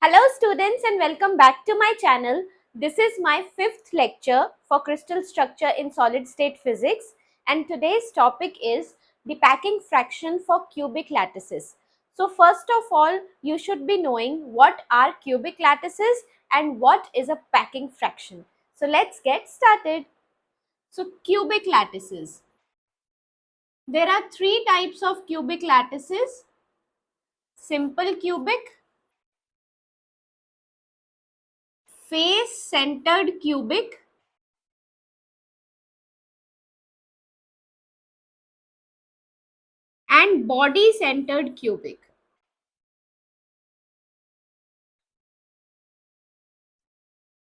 Hello students and welcome back to my channel. This is my fifth lecture for crystal structure in solid state physics, and today's topic is the packing fraction for cubic lattices. So first of all, you should be knowing what are cubic lattices and what is a packing fraction. So let's get started. So cubic lattices. There are three types of cubic lattices: simple cubic, face centered cubic, and body centered cubic.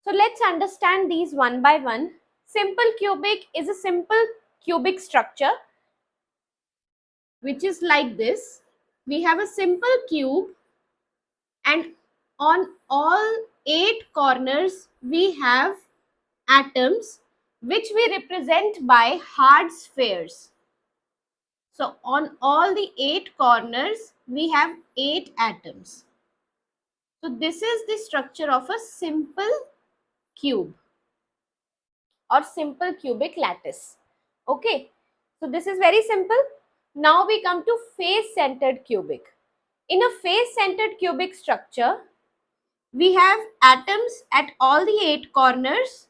So let's understand these one by one. Simple cubic is a simple cubic structure which is like this. We have a simple cube, and on all 8 corners we have atoms which we represent by hard spheres. So on all the 8 corners we have 8 atoms. So this is the structure of a simple cube or simple cubic lattice. Okay, so this is very simple. Now we come to face centered cubic. In a face centered cubic structure, we have atoms at all the 8 corners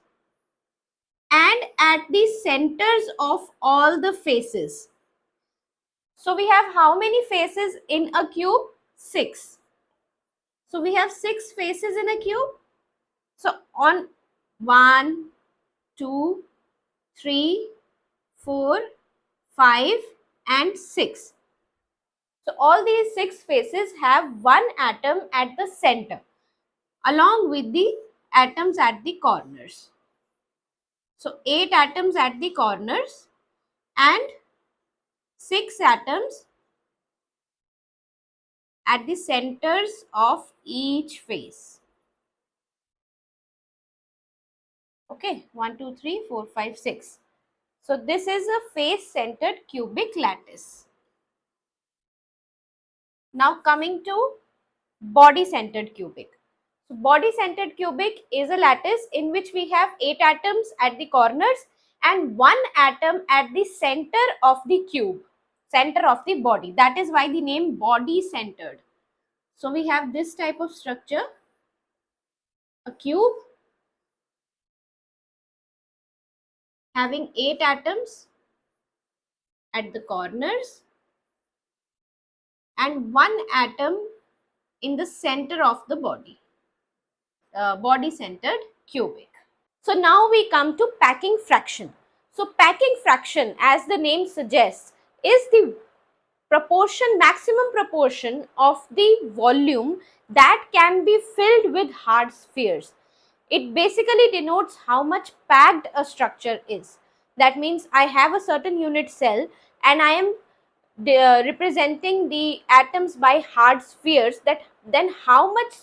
and at the centers of all the faces. So we have how many faces in a cube? 6. So we have 6 faces in a cube. So on 1, 2, 3, 4, 5 and 6. So all these 6 faces have one atom at the center along with the atoms at the corners. So 8 atoms at the corners and 6 atoms at the centers of each face. Okay, 1, 2, 3, 4, 5, 6. So this is a face centered cubic lattice. Now coming to body centered cubic. So body centered cubic is a lattice in which we have 8 atoms at the corners and 1 atom at the center of the cube, center of the body. That is why the name body centered. So we have this type of structure, a cube having 8 atoms at the corners and 1 atom in the center of the body, body centered cubic. So now we come to packing fraction. So packing fraction, as the name suggests, is the proportion, maximum proportion of the volume that can be filled with hard spheres. It basically denotes how much packed a structure is. That means I have a certain unit cell and I am representing the atoms by hard spheres, that then how much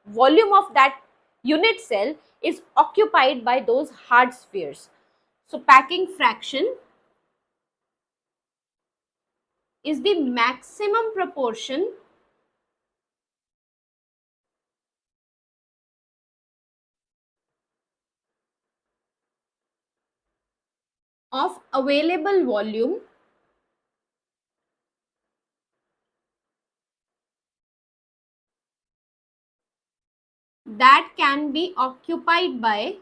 volume of that unit cell is occupied by those hard spheres. So packing fraction is the maximum proportion of available volume that can be occupied by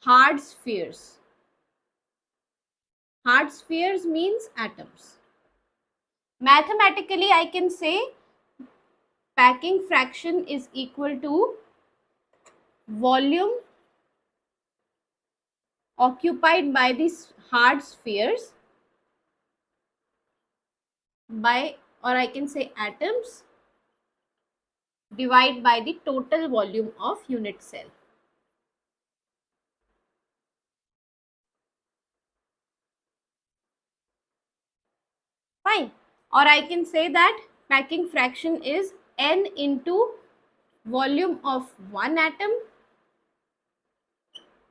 hard spheres. Hard spheres means atoms. Mathematically, I can say packing fraction is equal to volume occupied by these hard spheres by, or I can say atoms, divide by the total volume of unit cell. Fine. Or I can say that packing fraction is n into volume of one atom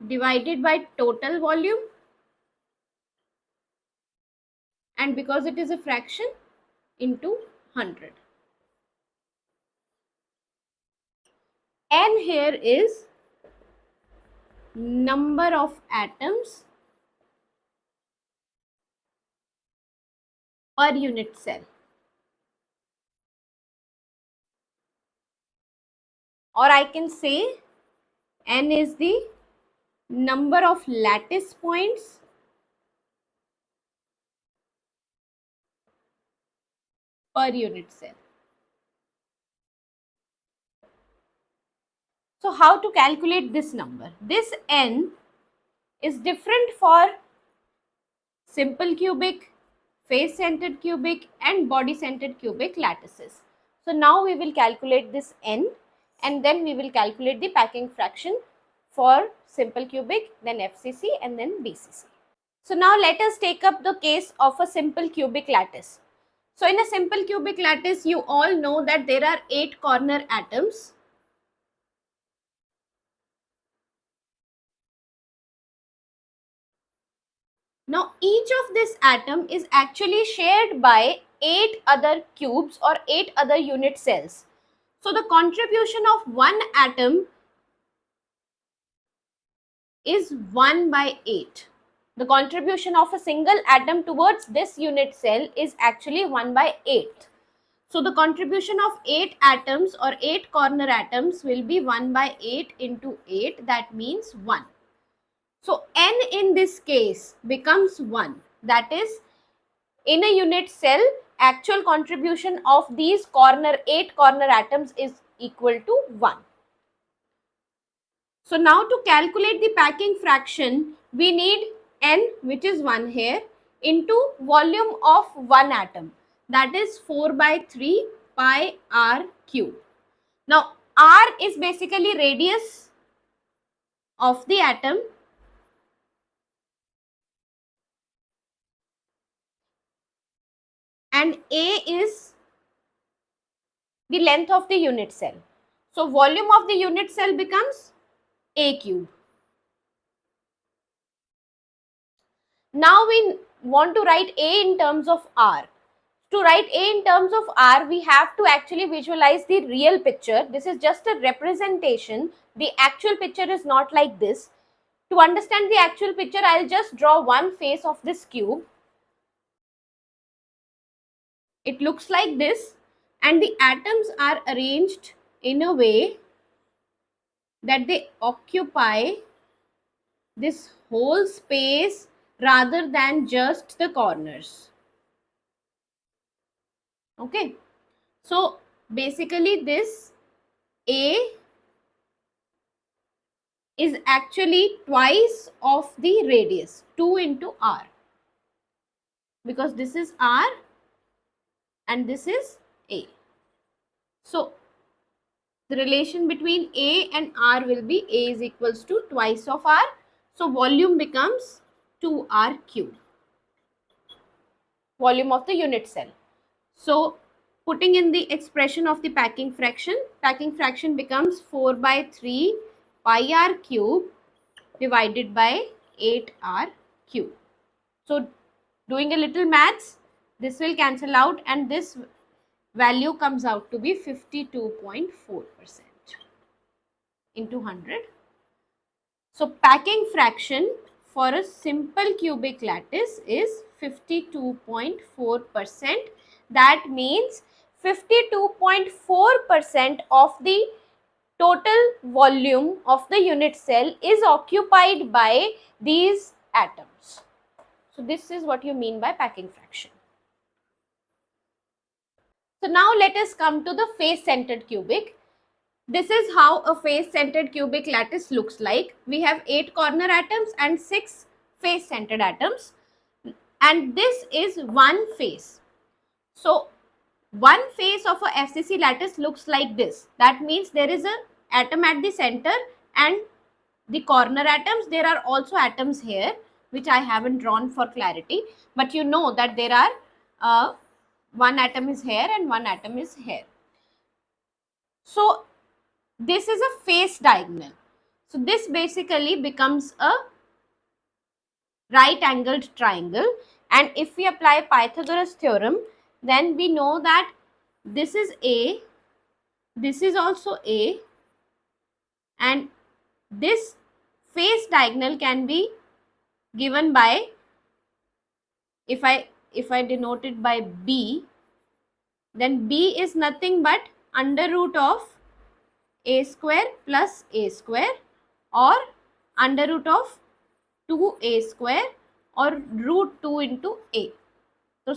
divided by total volume, and because it is a fraction, into 100. N here is number of atoms per unit cell, or I can say N is the number of lattice points per unit cell. So how to calculate this number? This N is different for simple cubic, face centered cubic and body centered cubic lattices. So now we will calculate this N, and then we will calculate the packing fraction for simple cubic, then FCC and then BCC. So now let us take up the case of a simple cubic lattice. So in a simple cubic lattice, you all know that there are 8 corner atoms. Now each of this atom is actually shared by 8 other cubes or 8 other unit cells. So the contribution of one atom is 1 by 8. The contribution of a single atom towards this unit cell is actually 1 by 8. So the contribution of 8 atoms or 8 corner atoms will be 1 by 8 into 8, that means 1. So N in this case becomes 1. That is, in a unit cell, actual contribution of these 8 corner atoms is equal to 1. So now to calculate the packing fraction, we need N, which is 1 here, into volume of one atom. That is 4 by 3 pi r cube. Now r is basically radius of the atom, and A is the length of the unit cell. So volume of the unit cell becomes A cube. Now we want to write A in terms of R. To write A in terms of R, we have to actually visualize the real picture. This is just a representation. The actual picture is not like this. To understand the actual picture, I'll just draw one face of this cube. It looks like this, and the atoms are arranged in a way that they occupy this whole space rather than just the corners. Okay, so basically this A is actually twice of the radius, 2 into r, because this is r and this is A. So the relation between A and R will be A is equals to twice of R. So volume becomes 2r cube, volume of the unit cell. So putting in the expression of the packing fraction becomes 4 by 3 pi r cube divided by 8r cube. So doing a little maths, this will cancel out and this value comes out to be 52.4% into 100. So packing fraction for a simple cubic lattice is 52.4%. That means 52.4% of the total volume of the unit cell is occupied by these atoms. So this is what you mean by packing fraction. So now let us come to the face centered cubic. This is how a face centered cubic lattice looks like. We have 8 corner atoms and 6 face centered atoms, and this is one face. So one face of a FCC lattice looks like this. That means there is an atom at the center and the corner atoms. There are also atoms here which I haven't drawn for clarity, but you know that there are one atom is here and one atom is here. So this is a face diagonal. So this basically becomes a right angled triangle, And if we apply Pythagoras theorem, then we know that this is A, this is also A, and this face diagonal can be given by, if I denote it by B, then B is nothing but under root of A square plus A square, or under root of 2A square, or root 2 into A. So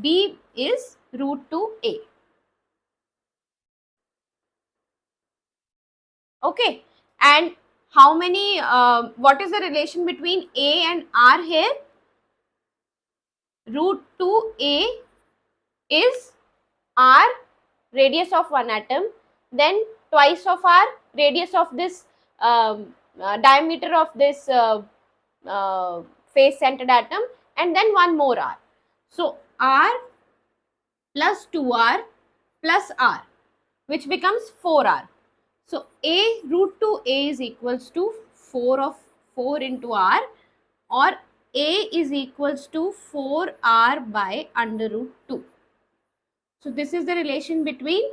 B is root 2A. Okay, and how many, what is the relation between A and R here? Root 2A is R, radius of one atom, then twice of R, radius of this diameter of this face centered atom, and then one more R. So R plus 2R plus R, which becomes 4R. So A root 2A is equals to 4 into R, or A is equals to 4R by under root 2. So this is the relation between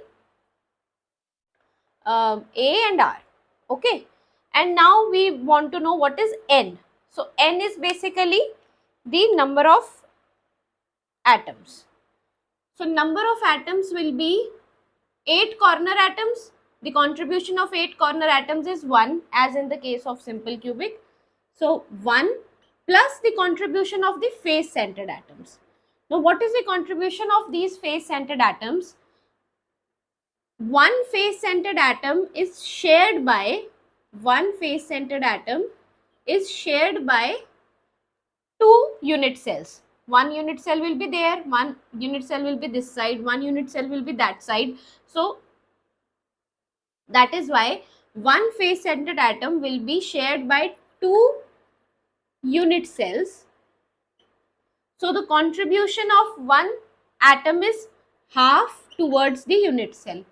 A and R. Okay, and now we want to know what is N. So N is basically the number of atoms. So number of atoms will be 8 corner atoms. The contribution of 8 corner atoms is 1, as in the case of simple cubic. So 1 plus the contribution of the face centered atoms. Now what is the contribution of these face centered atoms? One face centered atom is shared by, one face centered atom is shared by 2 unit cells. One unit cell will be there, one unit cell will be this side, one unit cell will be that side. So that is why one face centered atom will be shared by 2 unit cells. So the contribution of one atom is half towards the unit cell.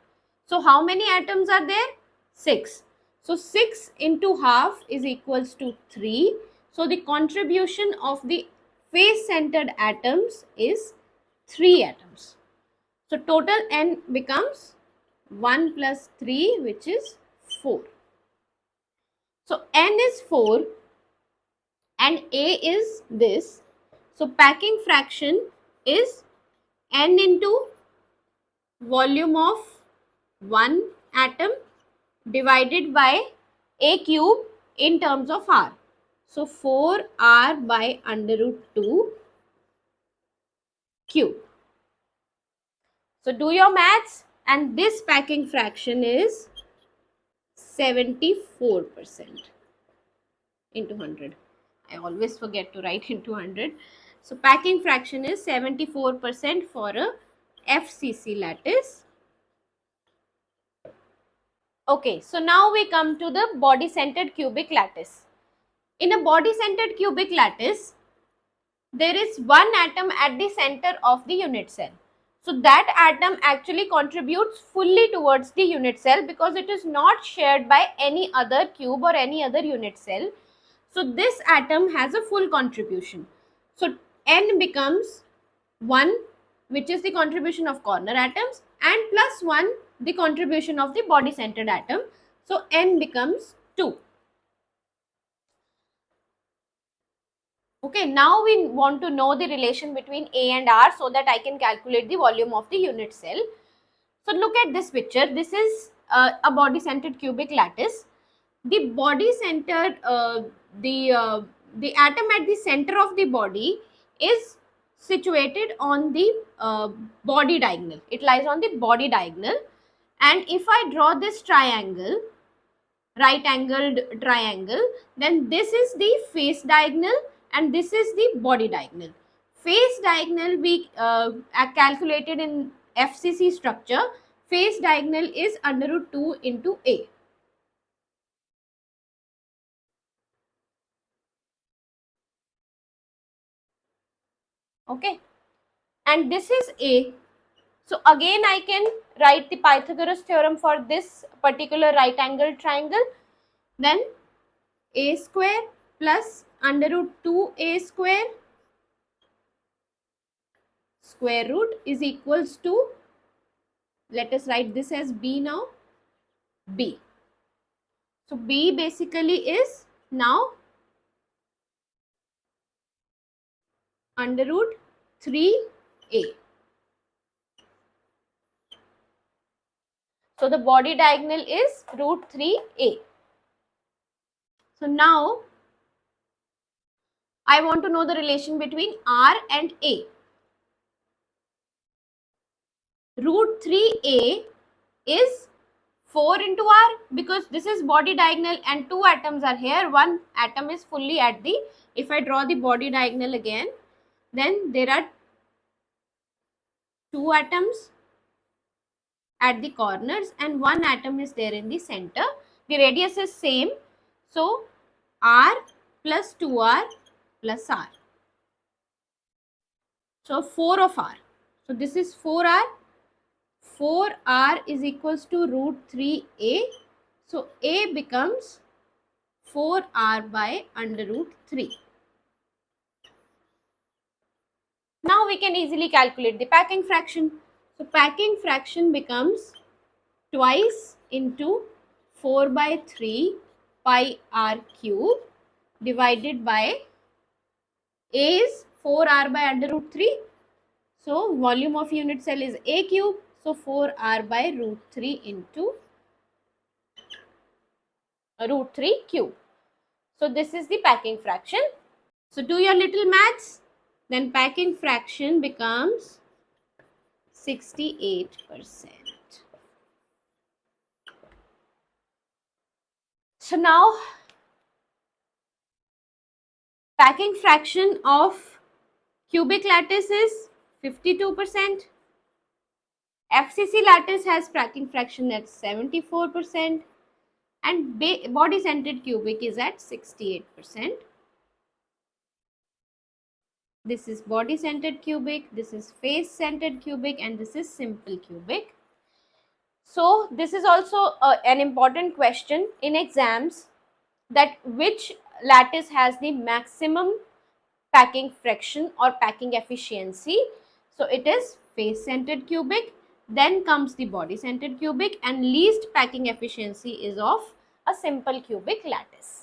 So how many atoms are there? 6. So 6 into half is equals to 3. So the contribution of the face centered atoms is 3 atoms. So total N becomes 1 plus 3, which is 4. So N is 4 and A is this. So packing fraction is N into volume of one atom divided by A cube in terms of R. So 4R by under root 2 cube. So do your maths, and this packing fraction is 74% into 100. I always forget to write into 100. So packing fraction is 74% for a FCC lattice. Okay, so now we come to the body centered cubic lattice. In a body centered cubic lattice, there is one atom at the center of the unit cell. So that atom actually contributes fully towards the unit cell because it is not shared by any other cube or any other unit cell. So this atom has a full contribution. So N becomes 1, which is the contribution of corner atoms, and plus 1, the contribution of the body centered atom. So N becomes 2. Okay, now we want to know the relation between A and R so that I can calculate the volume of the unit cell. So look at this picture. This is a body centered cubic lattice. The body centered, the atom at the center of the body is situated on the body diagonal. It lies on the body diagonal. And if I draw this triangle, right angled triangle, then this is the face diagonal and this is the body diagonal. Face diagonal we calculated in FCC structure. Face diagonal is under root 2 into A. Okay, and this is A. So again I can write the Pythagoras theorem for this particular right angled triangle. Then A square plus under root 2A square square root is equals to, let us write this as b now, b. So b basically is now under root 3a. So the body diagonal is root 3a. So now I want to know the relation between r and a. Root 3a is 4 into r, because this is body diagonal and two atoms are here. One atom is fully at the, if I draw the body diagonal again, then there are two atoms at the corners and one atom is there in the center. The radius is same. So r plus 2r plus r. So 4 of r. So this is 4r. 4r is equals to root 3a. So a becomes 4r by under root 3. Now we can easily calculate the packing fraction. So packing fraction becomes twice into 4 by 3 pi r cube divided by a is 4r by under root 3. So volume of unit cell is a cube. So 4r by root 3 into root 3 cube. So this is the packing fraction. So do your little maths. Then packing fraction becomes 68%. So now packing fraction of cubic lattice is 52%. FCC lattice has packing fraction at 74%. And body centered cubic is at 68%. This is body centered cubic, this is face centered cubic, and this is simple cubic. So this is also an important question in exams, that which lattice has the maximum packing fraction or packing efficiency. So it is face centered cubic, then comes the body centered cubic, and least packing efficiency is of a simple cubic lattice.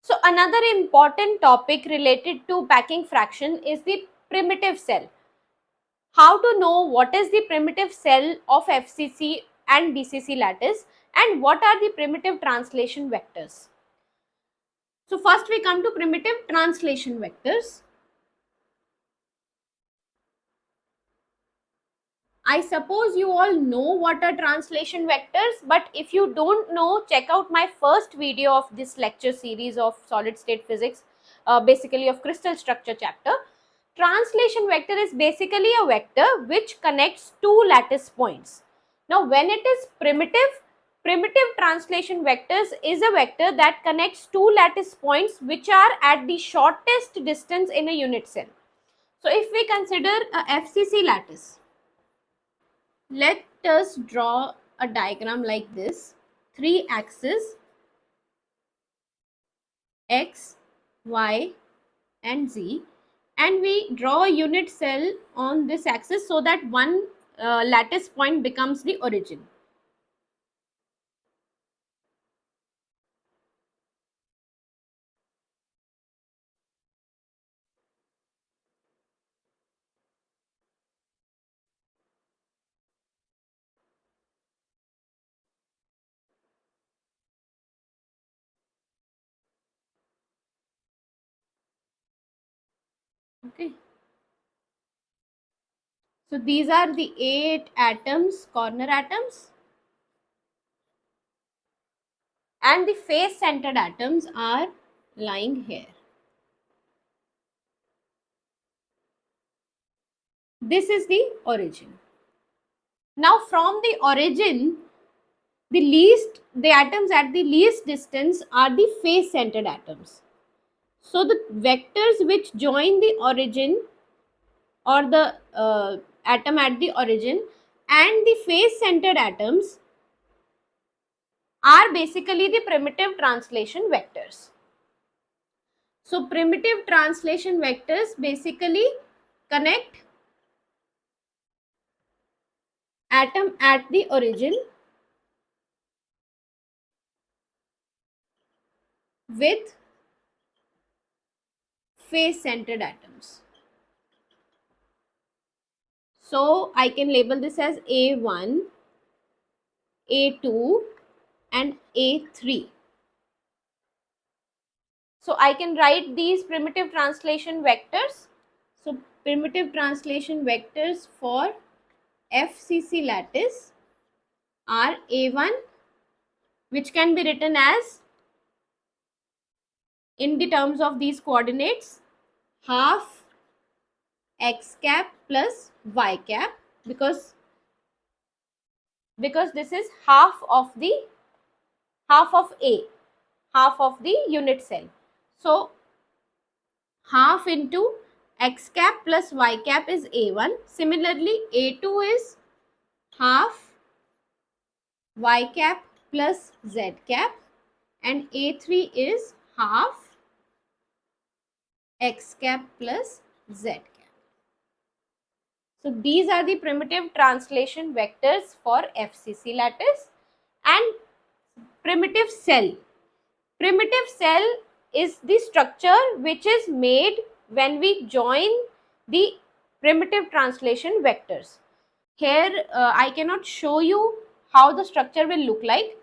So another important topic related to packing fraction is the primitive cell. How to know what is the primitive cell of FCC and BCC lattice, and what are the primitive translation vectors. So first we come to primitive translation vectors. I suppose you all know what are translation vectors, but if you don't know, check out my first video of this lecture series of solid state physics, basically of crystal structure chapter. Translation vector is basically a vector which connects two lattice points. Now when it is primitive translation vectors is a vector that connects two lattice points which are at the shortest distance in a unit cell. So if we consider a FCC lattice, let us draw a diagram like this. Three axes, x, y and z, and we draw a unit cell on this axis so that one lattice point becomes the origin. Okay. So these are the 8 atoms, corner atoms, and the face centered atoms are lying here. This is the origin. Now from the origin, the atoms at the least distance are the face centered atoms. So the vectors which join the origin, or the atom at the origin, and the face centered atoms are basically the primitive translation vectors. So primitive translation vectors basically connect atom at the origin with face centered atoms. So I can label this as A1, A2 and A3. So I can write these primitive translation vectors. So primitive translation vectors for FCC lattice are A1, which can be written as, in the terms of these coordinates, half x cap plus y cap, because this is half of A, half of the unit cell. So half into x cap plus y cap is A1. Similarly, A2 is half y cap plus z cap, and A3 is half x cap plus z cap. So these are the primitive translation vectors for FCC lattice. And primitive cell. Primitive cell is the structure which is made when we join the primitive translation vectors. Here I cannot show you how the structure will look like.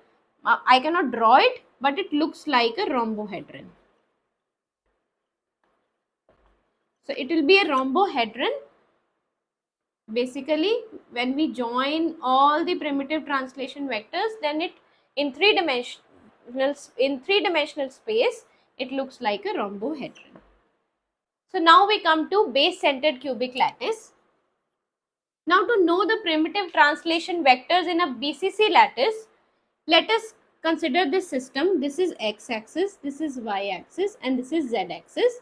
I cannot draw it, but it looks like a rhombohedron. So it will be a rhombohedron. Basically, when we join all the primitive translation vectors, then it in three dimensional space, it looks like a rhombohedron. So now we come to base centered cubic lattice. Now to know the primitive translation vectors in a BCC lattice, let us consider this system. This is x-axis, this is y-axis, and this is z-axis.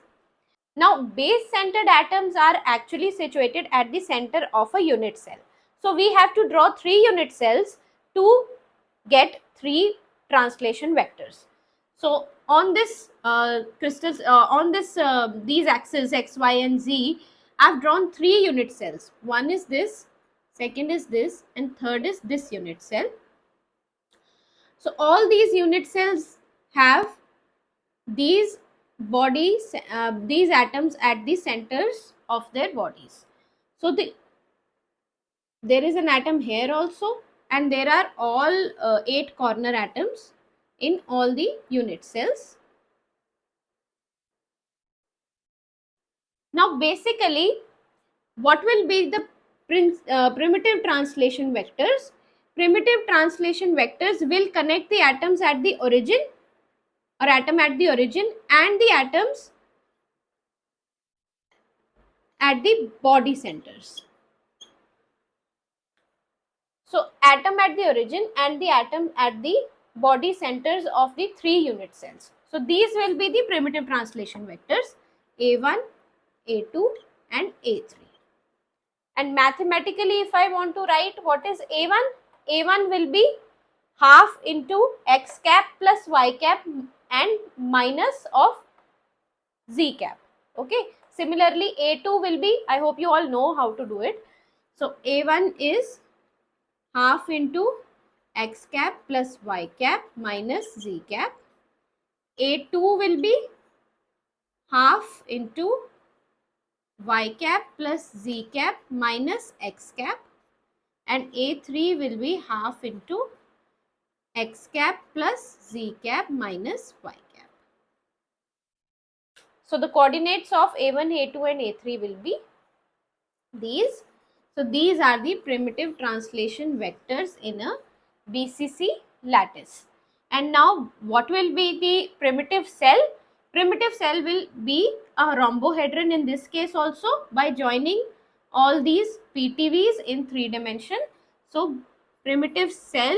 Now base centered atoms are actually situated at the center of a unit cell. So we have to draw 3 unit cells to get 3 translation vectors. So on this these axes x, y and z, I have drawn 3 unit cells. One is this, second is this, and third is this unit cell. So all these unit cells have these bodies, these atoms at the centers of their bodies. So there is an atom here also, and there are all 8 corner atoms in all the unit cells. Now basically, what will be the primitive translation vectors? Primitive translation vectors will connect the atoms at the origin, or atom at the origin, and the atoms at the body centers. So atom at the origin and the atom at the body centers of the 3 unit cells. So these will be the primitive translation vectors A1, A2 and A3. And mathematically, if I want to write what is A1, A1 will be half into x cap plus y cap and minus of z cap. Okay. Similarly, A2 will be, I hope you all know how to do it. So A1 is half into x cap plus y cap minus z cap. A2 will be half into y cap plus z cap minus x cap, and A3 will be half into x cap plus z cap minus y cap. So the coordinates of A1, A2 and A3 will be these. So these are the primitive translation vectors in a BCC lattice. And now what will be the primitive cell? Primitive cell will be a rhombohedron in this case also, by joining all these PTVs in 3 dimension. So primitive cell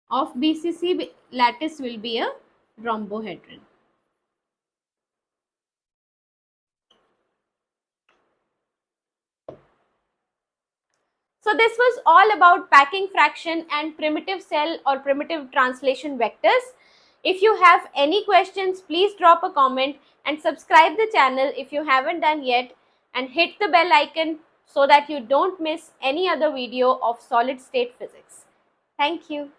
of BCC lattice will be a rhombohedron. So this was all about packing fraction and primitive cell or primitive translation vectors. If you have any questions, please drop a comment and subscribe the channel if you haven't done yet. and hit the bell icon so that you don't miss any other video of solid state physics. Thank you.